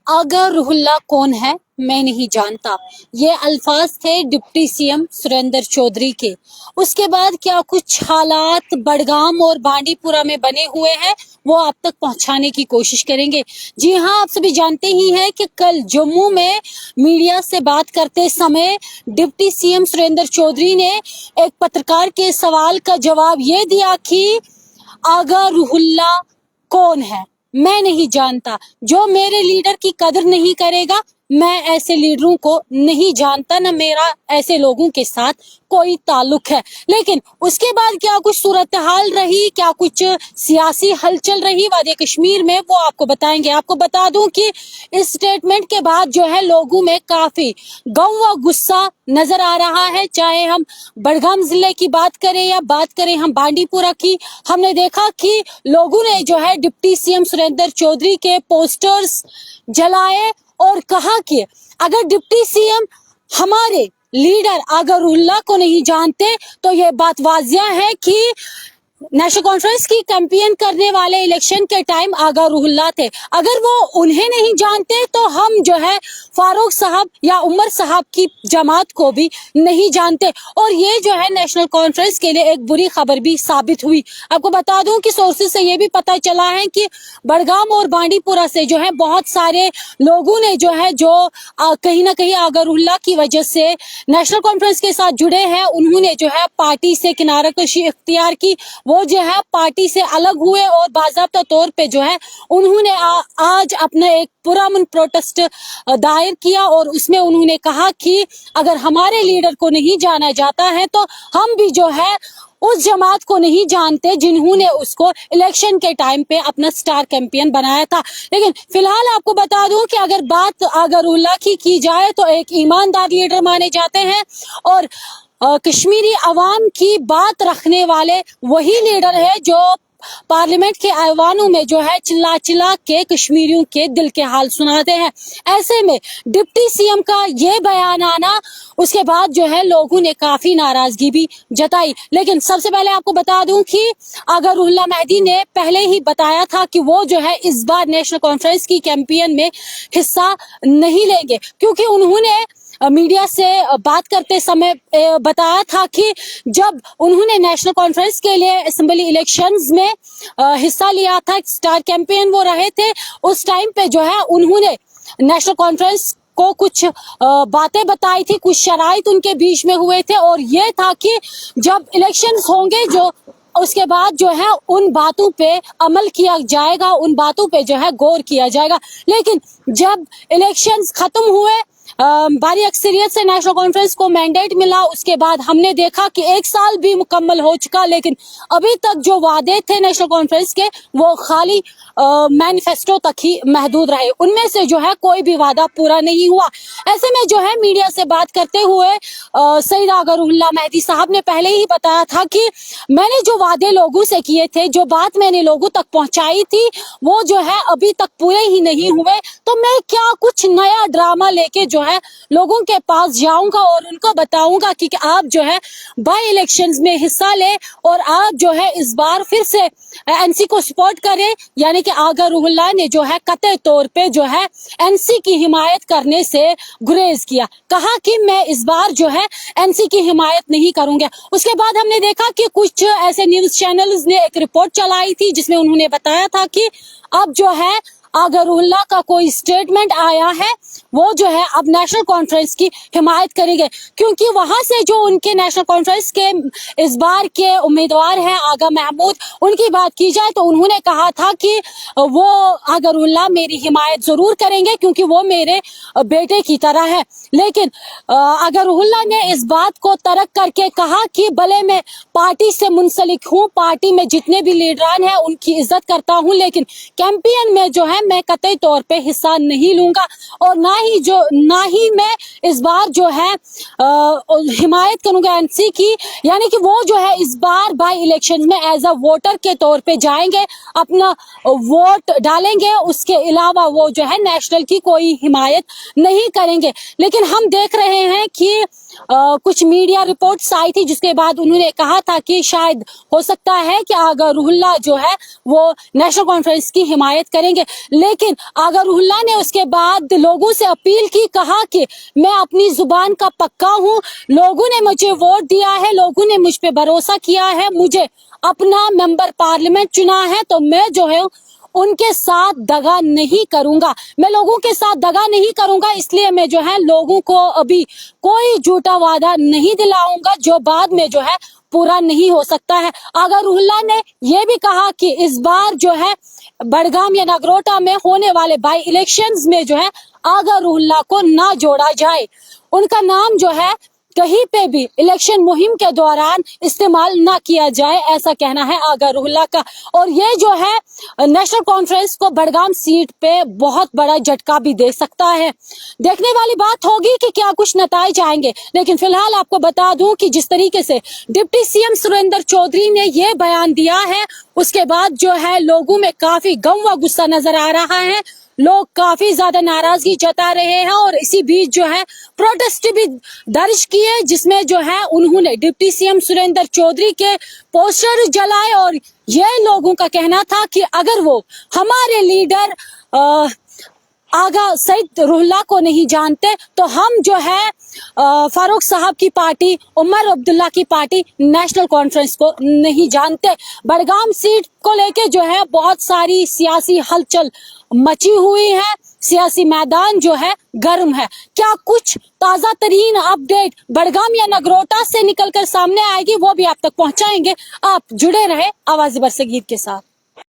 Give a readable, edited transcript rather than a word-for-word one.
आगा Ruhollah कौन है मैं नहीं जानता, ये अल्फाज थे डिप्टी सीएम सुरेंद्र चौधरी के। उसके बाद क्या कुछ हालात बड़गाम और बांडीपुरा में बने हुए हैं वो आप तक पहुंचाने की कोशिश करेंगे। जी हाँ, आप सभी जानते ही हैं कि कल जम्मू में मीडिया से बात करते समय डिप्टी सीएम सुरेंद्र चौधरी ने एक पत्रकार के सवाल का जवाब ये दिया कि आगा रुहुल्ला कौन है मैं नहीं जानता, जो मेरे लीडर की कदर नहीं करेगा मैं ऐसे लीडरों को नहीं जानता, न मेरा ऐसे लोगों के साथ कोई ताल्लुक है। लेकिन उसके बाद क्या कुछ सूरत हाल रही, क्या कुछ सियासी हलचल रही वादी कश्मीर में, वो आपको बताएंगे। आपको बता दूं कि इस स्टेटमेंट के बाद जो है लोगों में काफी गम व गुस्सा नजर आ रहा है। चाहे हम बड़गाम जिले की बात करें या बात करें हम बांडीपुरा की, हमने देखा कि लोगों ने जो है डिप्टी सीएम सुरेंद्र चौधरी के पोस्टर्स जलाए और कहा कि अगर डिप्टी सीएम हमारे लीडर आगा रुहुल्ला को नहीं जानते तो ये बात वाजिया है कि नेशनल कॉन्फ्रेंस की कैंपेन करने वाले इलेक्शन के टाइम आगा रुहुल्ला थे। अगर वो उन्हें नहीं जानते तो हम जो है फारूक साहब या उमर साहब की जमात को भी नहीं जानते। और ये जो है नेशनल कॉन्फ्रेंस के लिए एक बुरी खबर भी साबित हुई। आपको बता दूं कि सोर्सेज से ये भी पता चला है कि बड़गाम और बांडीपुरा से जो है बहुत सारे लोगों ने जो है कहीं ना कहीं आगा रुहुल्ला की वजह से नेशनल कॉन्फ्रेंस के साथ जुड़े हैं, उन्होंने जो है पार्टी से किनारा कशी इख्तियार की, वो जो है पार्टी से अलग हुए और बाज़ाब्ता तौर पे जो है उन्होंने आज अपना एक पुरअमन प्रोटेस्ट दायर किया और उसमें उन्होंने कहा कि अगर हमारे लीडर को नहीं जाना जाता है तो हम भी जो है उस जमात को नहीं जानते जिन्होंने उसको इलेक्शन के टाइम पे अपना स्टार कैंपेन बनाया था। लेकिन फिलहाल आपको बता दूं कि अगर बात आगा रुहुल्ला की जाए तो एक ईमानदार लीडर माने जाते हैं और कश्मीरी अवाम की बात रखने वाले वही लीडर है जो पार्लियामेंट के ऐवानों में जो है चिल्ला चिल्ला के कश्मीरियों के दिल के हाल सुनाते हैं। ऐसे में डिप्टी सीएम का ये बयान आना, उसके बाद जो है लोगों ने काफी नाराजगी भी जताई। लेकिन सबसे पहले आपको बता दूं कि आगा रुहुल्ला मेहदी ने पहले ही बताया था कि वो जो है इस बार नेशनल कॉन्फ्रेंस की कैंपेन में हिस्सा नहीं लेंगे, क्योंकि उन्होंने मीडिया से बात करते समय बताया था कि जब उन्होंने नेशनल कॉन्फ्रेंस के लिए असेंबली इलेक्शंस में हिस्सा लिया था, स्टार कैंपेन वो रहे थे, उस टाइम पे जो है उन्होंने नेशनल कॉन्फ्रेंस को कुछ बातें बताई थी, कुछ शराइत उनके बीच में हुए थे और ये था कि जब इलेक्शंस होंगे जो उसके बाद जो है उन बातों पे अमल किया जाएगा, उन बातों पे जो है गौर किया जाएगा। लेकिन जब इलेक्शंस खत्म हुए, भारी अक्सरियत से नेशनल कॉन्फ्रेंस को मैंडेट मिला, उसके बाद हमने देखा कि एक साल भी मुकम्मल हो चुका, लेकिन अभी तक जो वादे थे नेशनल कॉन्फ्रेंस के वो खाली मैनिफेस्टो तक ही महदूद रहे, उनमें से जो है कोई भी वादा पूरा नहीं हुआ। ऐसे में जो है मीडिया से बात करते हुए सईद आगा रुहुल्ला मेहदी साहब ने पहले ही बताया था कि मैंने जो वादे लोगों से किए थे, जो बात मैंने लोगों तक पहुंचाई थी, वो जो है अभी तक पूरे ही नहीं हुए, तो मैं क्या कुछ नया ड्रामा लेके जो है लोगों के पास जाऊंगा और उनको बताऊंगा कि आप जो है बाई इलेक्शंस में हिस्सा ले और आप जो है इस बार फिर से एनसी को सपोर्ट करें। यानी कि आगा रुहुल्ला ने जो है कतई तौर पे जो है एनसी की हिमायत करने से गुरेज किया, कहा कि मैं इस बार जो है एनसी की हिमायत नहीं करूंगा। उसके बाद हमने देखा कि कुछ ऐसे न्यूज चैनल्स ने एक रिपोर्ट चलाई थी जिसमें उन्होंने बताया था कि अब जो है आगा रुहुल्ला का कोई स्टेटमेंट आया है, वो जो है अब नेशनल कॉन्फ्रेंस की हिमायत करेंगे, क्योंकि वहां से जो उनके नेशनल कॉन्फ्रेंस के इस बार के उम्मीदवार हैं आगा महमूद, उनकी बात की जाए तो उन्होंने कहा था कि वो आगा रुहुल्ला मेरी हिमायत जरूर करेंगे क्योंकि वो मेरे बेटे की तरह है। लेकिन आगा रुहुल्ला ने इस बात को तर्क करके कहा कि भले मैं पार्टी से मुंसलिक हूँ, पार्टी में जितने भी लीडरान हैं उनकी इज्जत करता हूँ, लेकिन कैंपेन में जो है मैं कतई तौर पे हिस्सा नहीं लूंगा और ना ही मैं इस बार जो है हिमायत करूंगा एनसी की। यानी कि वो जो है इस बार बाई इलेक्शन में एज अ वोटर के तौर पे जाएंगे, अपना वोट डालेंगे, उसके अलावा वो जो है नेशनल की कोई हिमायत नहीं करेंगे। लेकिन हम देख रहे हैं कि कुछ मीडिया रिपोर्ट्स आई थी, जिसके बाद उन्होंने कहा था कि शायद हो सकता है कि आगा रुहुल्लाह जो है वो नेशनल कॉन्फ्रेंस की हिमायत करेंगे। लेकिन आगा रुहुल्लाह ने उसके बाद लोगों से अपील की, कहा कि मैं अपनी जुबान का पक्का हूँ, लोगों ने मुझे वोट दिया है, लोगों ने मुझ पे भरोसा किया है, मुझे अपना मेंबर पार्लियामेंट चुना है, तो मैं जो है उनके साथ दगा नहीं करूंगा, मैं लोगों के साथ दगा नहीं करूंगा, इसलिए मैं जो है लोगों को अभी कोई झूठा वादा नहीं दिलाऊंगा जो बाद में जो है पूरा नहीं हो सकता है। आगा रुहुल्लाह ने यह भी कहा कि इस बार जो है बड़गाम या नगरोटा में होने वाले बाई इलेक्शंस में जो है आगा रुहुल्लाह को ना जोड़ा जाए, उनका नाम जो है कहीं पे भी इलेक्शन मुहिम के दौरान इस्तेमाल ना किया जाए, ऐसा कहना है आगा रुहुल्लाह का। और ये जो है नेशनल कॉन्फ्रेंस को बड़गाम सीट पे बहुत बड़ा झटका भी दे सकता है। देखने वाली बात होगी कि क्या कुछ नतीजे आएंगे, लेकिन फिलहाल आपको बता दूं कि जिस तरीके से डिप्टी सीएम सुरेंद्र चौधरी ने ये बयान दिया है, उसके बाद जो है लोगों में काफी गम व गुस्सा नजर आ रहा है, लोग काफी ज्यादा नाराजगी जता रहे हैं और इसी बीच जो है प्रोटेस्ट भी दर्ज किए, जिसमें जो है उन्होंने डिप्टी सीएम सुरेंद्र चौधरी के पोस्टर जलाए और ये लोगों का कहना था कि अगर वो हमारे लीडर आगा सईद रुहुल्लाह को नहीं जानते तो हम जो है फारूक साहब की पार्टी, उमर अब्दुल्ला की पार्टी नेशनल कॉन्फ्रेंस को नहीं जानते। बड़गाम सीट को लेके जो है बहुत सारी सियासी हलचल मची हुई है, सियासी मैदान जो है गर्म है। क्या कुछ ताजा तरीन अपडेट बड़गाम या नगरोटा से निकलकर सामने आएगी, वो भी आप तक पहुंचाएंगे। आप जुड़े रहे आवाज़ बरसगीर के साथ।